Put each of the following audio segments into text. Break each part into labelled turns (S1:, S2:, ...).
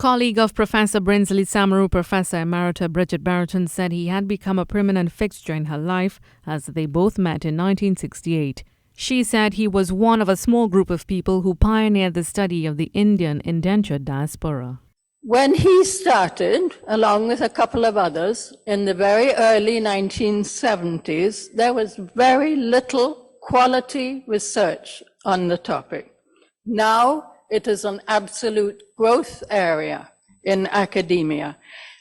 S1: Colleague of Professor Brinsley Samaroo, Professor Emeritus Brinsley Samaroo, said he had become a permanent fixture in her life as they both met in 1968. She said he was one of a small group of people who pioneered the study of the Indian indentured diaspora.
S2: When he started, along with a couple of others, in the very early 1970s, there was very little quality research on the topic. Now, it is an absolute growth area in academia.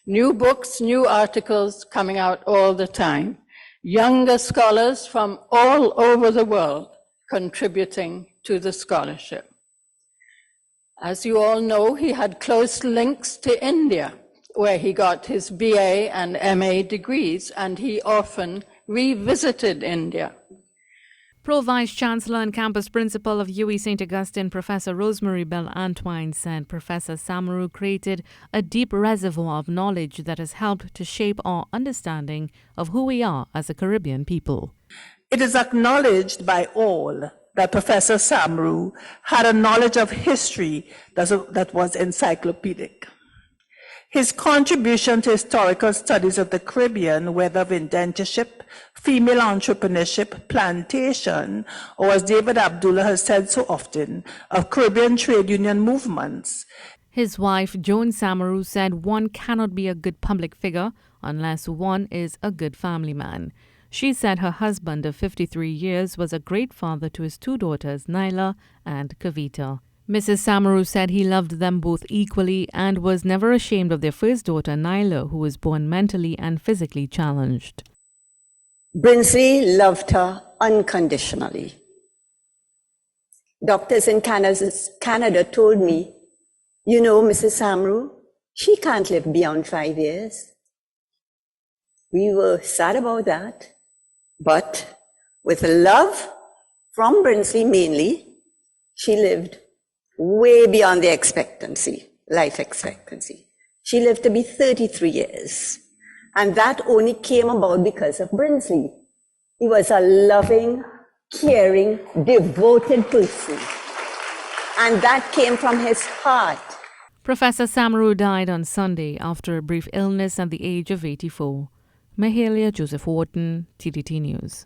S2: New books, new articles coming out all the time. Younger scholars from all over the world contributing to the scholarship. As you all know, he had close links to India, where he got his BA and MA degrees, and he often revisited India.
S1: Pro-Vice-Chancellor and Campus Principal of UWI St. Augustine, Professor Rosemary Bell Antwine, said Professor Samaroo created a deep reservoir of knowledge that has helped to shape our understanding of who we are as a Caribbean people.
S3: It is acknowledged by all that Professor Samaroo had a knowledge of history that was encyclopedic. His contribution to historical studies of the Caribbean, whether of indentureship, female entrepreneurship, plantation, or as David Abdullah has said so often, of Caribbean trade union movements.
S1: His wife, Joan Samaroo, said one cannot be a good public figure unless one is a good family man. She said her husband of 53 years was a great father to his two daughters, Naila and Kavita. Mrs. Samaroo said he loved them both equally and was never ashamed of their first daughter, Naila, who was born mentally and physically challenged.
S4: Brinsley loved her unconditionally. Doctors in Canada told me, you know, Mrs. Samaroo, she can't live beyond 5 years. We were sad about that, but with love from Brinsley mainly, she lived way beyond the life expectancy. She lived to be 33 years. And that only came about because of Brinsley. He was a loving, caring, devoted person. And that came from his heart.
S1: Professor Samaroo died on Sunday after a brief illness at the age of 84. Mahalia Joseph-Wharton, TTT News.